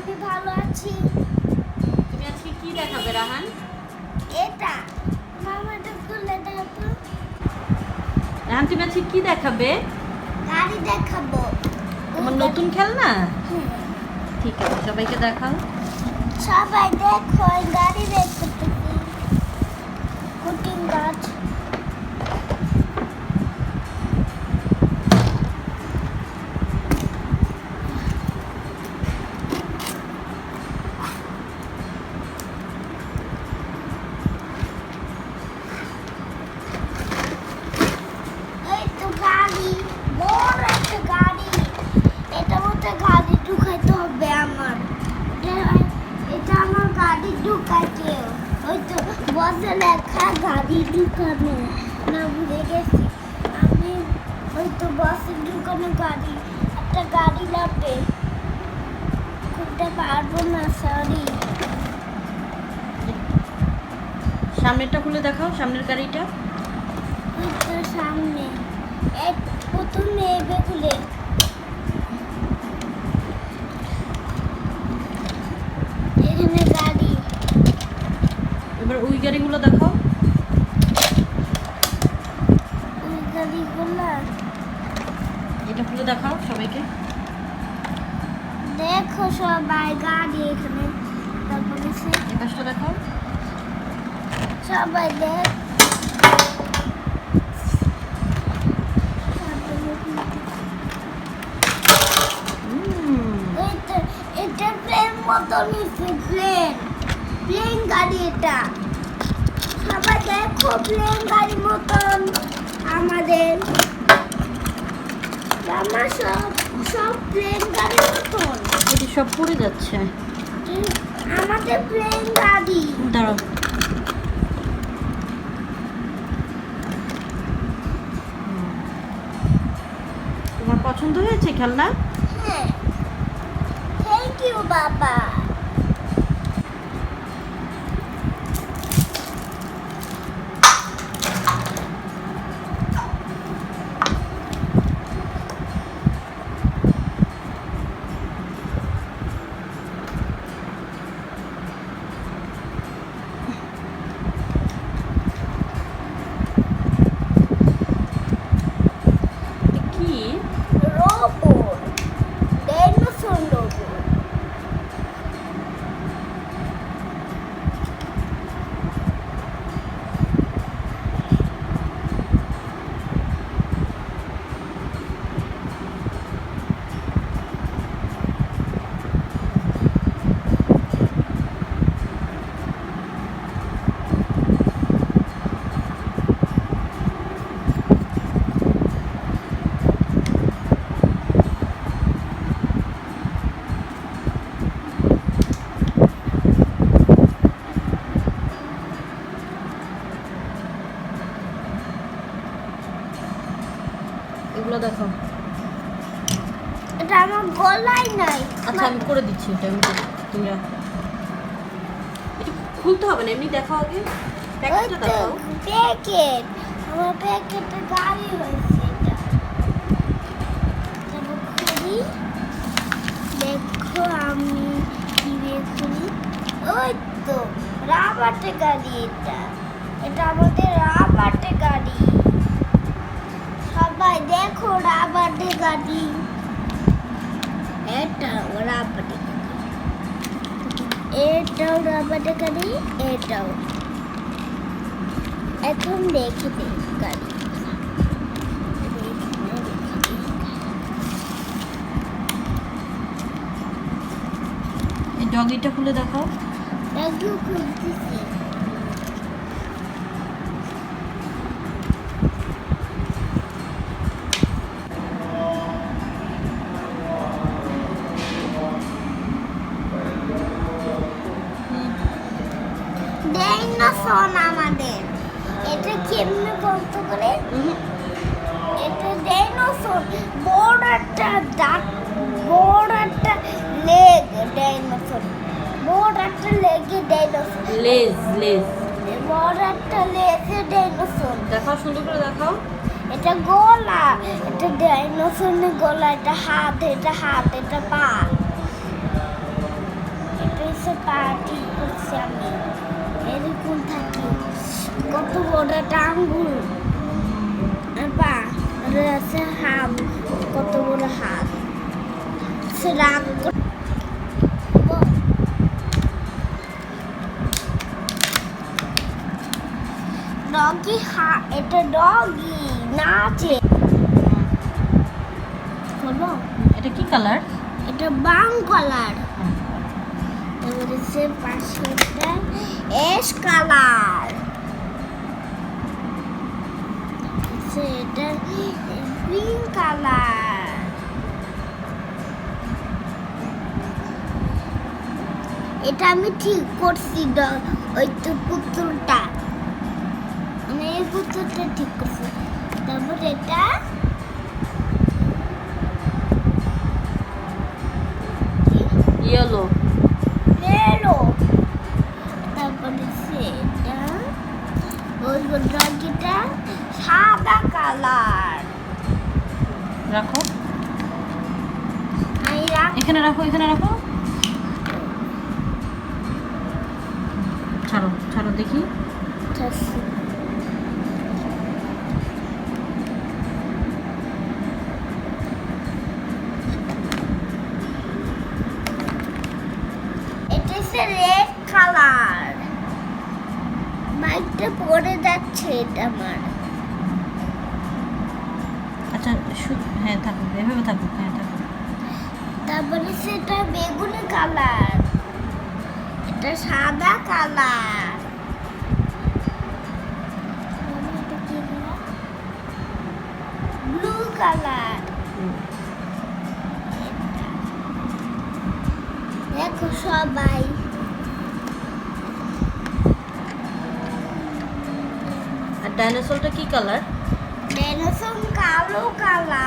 আমি ভালো আছি। তুমি আজকে কি দেখাবে রাহান? এটা মামাটা খুলে দাও তো। রাহান তুমি আজকে কি দেখাবে? গাড়ি দেখাবো। তোমার নতুন খেলনা? হুম। ঠিক আছে, সবাইকে দেখাও। সবাই দেখো এই গাড়ি দেখতেছি। কুকিং গাছ। এই তো গাড়ি, বড় একটা গাড়ি। এটা মধ্যে গাড়ি ঢুকাইতে হবে আমার। এটা আমার গাড়ি ঢুকাইতে। ওই তো বসে লেখা গাড়ি ঢুকানো। না ভুলে গেছি আমি। ওই তো বসে ঢুকানো গাড়ি। একটা গাড়ি লাগবে। খুলতে পারবো না, সরি। সামনেরটা খুলে দেখাও, সামনের গাড়িটা। ওই তো সামনে। এক প্রথমে এবে খুলে। এখানে গাড়ি। এবার ওই গাড়িগুলো দেখাও। ওই গাড়িগুলা এটা খুলে দেখাও সবাইকে। দেখো সবাই গাড়ি এখানে। তারপরে এই পাশটা দেখাও। সবাই দেখ। এই তো এটা প্লেন মতো নিচ্ছে, প্লেন গাড়ি এটা। সবাই দেখো প্লেন গাড়ি মতন আমাদের। আমার সব সব প্লেন গাড়ির মতন। এটি সব পড়ে যাচ্ছে। আমাদের প্লেন গাড়ি। দাঁড়াও। তোমার পছন্দ হয়েছে খেলনা? হ্যাঁ, থ্যাংক ইউ বাবা। কি? Robot, dinosaur robot. এগুলো দেখাও। এটা আমার গলায় নাই। আচ্ছা আমি করে দিচ্ছি, এটা আমি করে দিচ্ছি। তুমি রাখো। এটা খুলতে হবে না, এমনি দেখাও আগে। প্যাকেটটা দেখাও। প্যাকেট, আমার প্যাকেটে গাড়ি হয়েছে এটা। তারপর খুলি। দেখো আমি কি বের করি। ওই তো রাবারটে গাড়ি এটা। এটা আমাদের রাবারটে গাড়ি। সবাই দেখো রাবারটে গাড়ি। এটা রাবারটে গাড়ি। এটাও রাবারটে গাড়ি, এটাও। এখন দেখি গাড়ি। এই ডগিটা খুলে দেখাও। একটু খুলতেছি। ডাইনোসর আমাদের। এটা কেমনে বলতে করে? এটা ডাইনোসর। বড় একটা দাঁত, বড় একটা লেগ ডাইনোসর। বড় একটা লেগে ডাইনোসর। লেজ লেজ বড় একটা লেগে ডাইনোসর। দেখাও, সুন্দর করে দেখাও। এটা গলা, এটা ডাইনোসরের গলা, এটা হাত, এটা হাত, এটা পা। পা ঠিক করছি আমি এরকম থাকি কত বড় একটা আঙ্গুল আর পা আর আছে হাত কত বড় হাত সে রাগ ডগি এটা ডগি নাচে বলো এটা কি কালার? এটা ব্রাউন কালার তারপরে সে পাশেটা অ্যাশ কালার সেটা গ্রিন কালার এটা আমি ঠিক করছি ওই তো পুতুলটা মানে এই পুতুলটা ঠিক করছি তারপর এটা ইয়েলো। রেলো তারপরে সেটা ওই ডগিটা সাদা কালার রাখো আমি এখানে রাখো, এখানে রাখো। ছাড়ো ছাড়ো দেখি। রাখছি এটা হচ্ছে রেড কালার বাইকটা পড়ে যাচ্ছে এটা আমার আচ্ছা হ্যাঁ থাকুক, এভাবে থাকুক, হ্যাঁ থাকুক। তারপরে সেটা বেগুনি কালার এটা সাদা কালার এটা কি কালার ব্লু কালার দেখো সবাই আর ডাইনোসরটা কি কালার? ডাইনোসর কালো কালার